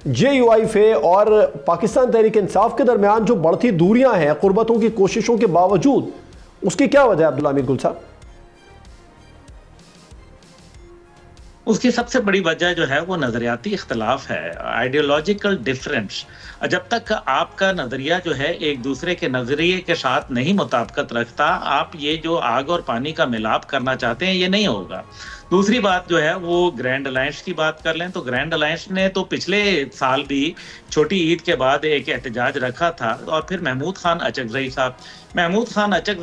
JUIF اور پاکستان تحریک انصاف کے درمیان جو بڑھتی دوریاں ہیں قربتوں کی کوششوں کے باوجود، اس کی کیا وجہ ہے عبداللہ امیر گل صاحب؟ اس کی سب سے بڑی وجہ جو ہے وہ نظریاتی اختلاف ہے، آئیڈیولوجیکل ڈیفرنس۔ جب تک آپ کا نظریہ جو ہے ایک دوسرے کے نظریے کے ساتھ نہیں مطابقت رکھتا، آپ یہ جو آگ اور پانی کا ملاپ کرنا چاہتے ہیں یہ نہیں ہوگا۔ دوسری بات جو ہے وہ گرینڈ الائنس کی بات کر لیں تو گرینڈ الائنس نے تو پچھلے سال بھی چھوٹی عید کے بعد ایک احتجاج رکھا تھا، اور پھر محمود خان اچک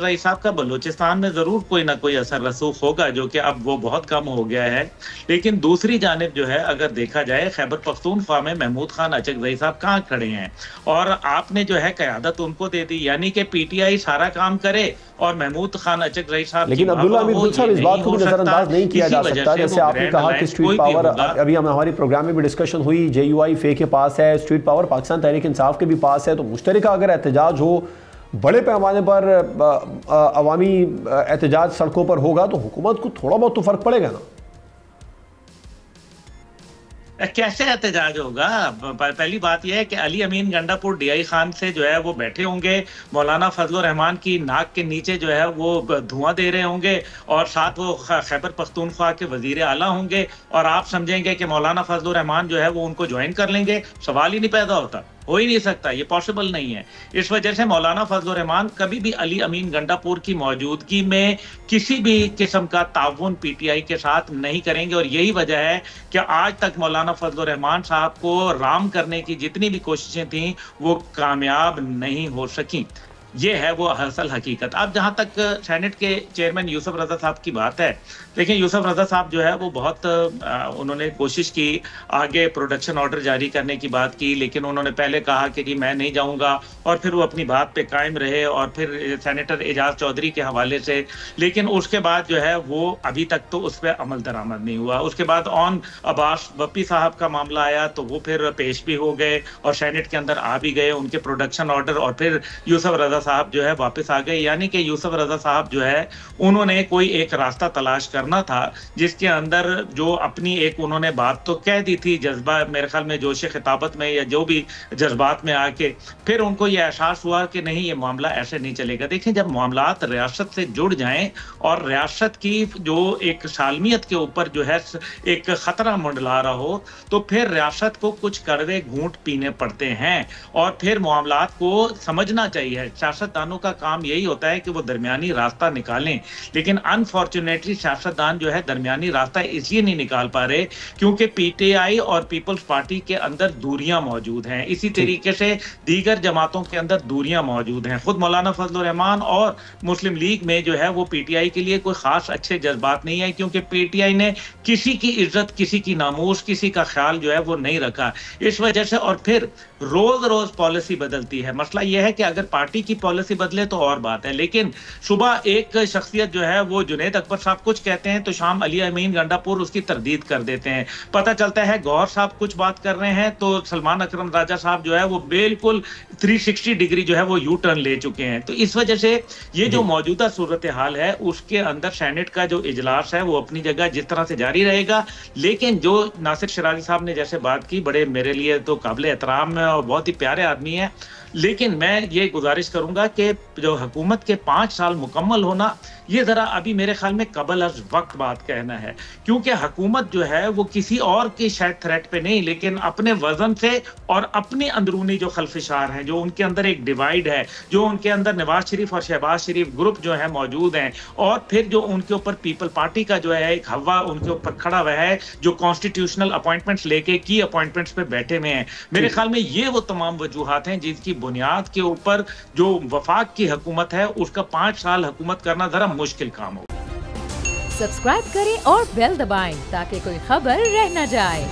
رئی صاحب کا بلوچستان میں ضرور کوئی نہ کوئی اثر رسوخ ہوگا، جو کہ اب وہ بہت کم ہو گیا ہے۔ لیکن دوسری جانب جو ہے اگر دیکھا جائے خیبر پختونخوا میں محمود خان اچک رئی صاحب کہاں کھڑے ہیں، اور آپ نے جو ہے قیادت ان کو دے دی، یعنی کہ PTI سارا کام کرے اور محمود خان اچک رئی صاحب، لیکن عبداللہ امیر گل صاحب اس بات کو بھی نظر انداز نہیں کیا جا سکتا، جیسے آپ نے کہا کہ اسٹریٹ پاور، ابھی ہماری پروگرام میں بھی ڈسکشن ہوئی، JUIF کے پاس ہے اسٹریٹ پاور، پاکستان تحریک انصاف کے بھی پاس ہے، تو مشترکہ اگر احتجاج ہو، بڑے پیمانے پر عوامی احتجاج سڑکوں پر ہوگا تو حکومت کو تھوڑا بہت تو فرق پڑے گا نا۔ کیسے احتجاج ہوگا؟ پہلی بات یہ ہے کہ علی امین گنڈا پور DI خان سے جو ہے وہ بیٹھے ہوں گے، مولانا فضل الرحمان کی ناک کے نیچے جو ہے وہ دھواں دے رہے ہوں گے، اور ساتھ وہ خیبر پختونخوا کے وزیر اعلیٰ ہوں گے، اور آپ سمجھیں گے کہ مولانا فضل الرحمان جو ہے وہ ان کو جوائن کر لیں گے؟ سوال ہی نہیں پیدا ہوتا، ہو ہی نہیں سکتا، یہ پاسبل نہیں ہے۔ اس وجہ سے مولانا فضل الرحمان کبھی بھی علی امین گنڈا پور کی موجودگی میں کسی بھی قسم کا تعاون PTI کے ساتھ نہیں کریں گے، اور یہی وجہ ہے کہ آج تک مولانا فضل الرحمان صاحب کو رام کرنے کی جتنی بھی کوششیں تھیں وہ کامیاب نہیں ہو سکیں۔ یہ ہے وہ اصل حقیقت۔ اب جہاں تک سینٹ کے چیئرمین یوسف رضا صاحب کی بات ہے، دیکھیں یوسف رضا صاحب جو ہے وہ بہت انہوں نے کوشش کی، آگے پروڈکشن آرڈر جاری کرنے کی بات کی، لیکن انہوں نے پہلے کہا کہ جی میں نہیں جاؤں گا، اور پھر وہ اپنی بات پہ قائم رہے، اور پھر سینیٹر اعجاز چودھری کے حوالے سے، لیکن اس کے بعد جو ہے وہ ابھی تک تو اس پہ عمل درآمد نہیں ہوا۔ اس کے بعد عباس بپی صاحب کا معاملہ آیا تو وہ پھر پیش بھی ہو گئے اور سینٹ کے اندر آ بھی گئے ان کے پروڈکشن آرڈر، اور پھر یوسف رضا صاحب جو ہے واپس آ گئے۔ یعنی کہ یوسف رضا صاحب جو ہے انہوں نے کوئی ایک راستہ تلاش کرنا تھا جس کے اندر جو اپنی ایک انہوں نے بات تو کہہ دی تھی، جذبہ میرے خیال میں جوش خطابت میں یا جو بھی جذبات میں آ کے، پھر ان کو یہ احساس ہوا کہ نہیں یہ معاملہ ایسے نہیں چلے گا۔ دیکھیں جب معاملات ریاست سے جڑ جائیں اور ریاست کی جو ایک سالمیت کے اوپر جو ہے ایک خطرہ منڈلا رہا ہو، تو پھر ریاست کو کچھ کڑوے گھونٹ پینے پڑتے ہیں، اور پھر معاملات کو سمجھنا چاہیے۔ سیاستدانوں کا کام یہی ہوتا ہے کہ وہ درمیانی راستہ نکالیں، لیکن انفارچونیٹلی سیاستدان جو ہے درمیانی راستہ اس لیے نہیں نکال پا رہے کیونکہ PTI اور پیپلز پارٹی کے اندر دوریاں موجود ہیں، اسی طریقے سے دیگر جماعتوں کے اندر دوریاں موجود ہیں۔ خود مولانا فضل الرحمان اور مسلم لیگ میں جو ہے وہ PTI کے لیے کوئی خاص اچھے جذبات نہیں ہیں، کیونکہ PTI نے کسی کی عزت، کسی کی ناموس، کسی کا خیال جو ہے وہ نہیں رکھا اس وجہ سے، اور پھر روز روز پالیسی بدلتی ہے۔ مسئلہ یہ ہے کہ اگر پارٹی کی پالیسی بدلے تو اور بات ہے، لیکن صبح ایک شخصیت جو ہے وہ جنید اکبر صاحب کچھ کہتے ہیں تو شام علی امین گنڈا پور اس کی تردید کر دیتے ہیں۔ پتہ چلتا ہے گوہر صاحب کچھ بات کر رہے ہیں تو سلمان اکرم راجہ صاحب جو ہے وہ بالکل 360 ڈگری جو ہے وہ یو ٹرن لے چکے ہیں۔ تو اس وجہ سے یہ جو موجودہ صورتحال ہے اس کے اندر سینٹ کا جو اجلاس ہے وہ اپنی جگہ جس طرح سے جاری رہے گا، لیکن جو ناصر شرازی صاحب نے جیسے بات کی، بڑے میرے لیے تو قابل احترام اور بہت ہی پیارے آدمی ہیں، لیکن میں یہ گزارش کروں گا کہ جو حکومت کے 5 سال مکمل ہونا، یہ ذرا ابھی میرے خیال میں قبل از وقت بات کہنا ہے، کیونکہ حکومت جو ہے وہ کسی اور کی شاید تھریٹ پہ نہیں، لیکن اپنے وزن سے اور اپنے اندرونی جو خلفشار ہیں، جو ان کے اندر ایک ڈیوائیڈ ہے، جو ان کے اندر نواز شریف اور شہباز شریف گروپ جو ہے موجود ہیں، اور پھر جو ان کے اوپر پیپل پارٹی کا جو ہے ایک ہوا ان کے اوپر کھڑا ہوا ہے، جو کانسٹیٹیوشنل اپوائنٹمنٹس لے کے کی اپوائنٹمنٹس پہ بیٹھے ہوئے ہیں، میرے خیال میں یہ وہ تمام وجوہات ہیں جن کی بنیاد کے اوپر جو وفاق کی حکومت ہے اس کا 5 سال حکومت کرنا ذرا مشکل کام ہو۔ سبسکرائب کریں اور بیل دبائیں تاکہ کوئی خبر رہ نہ جائے۔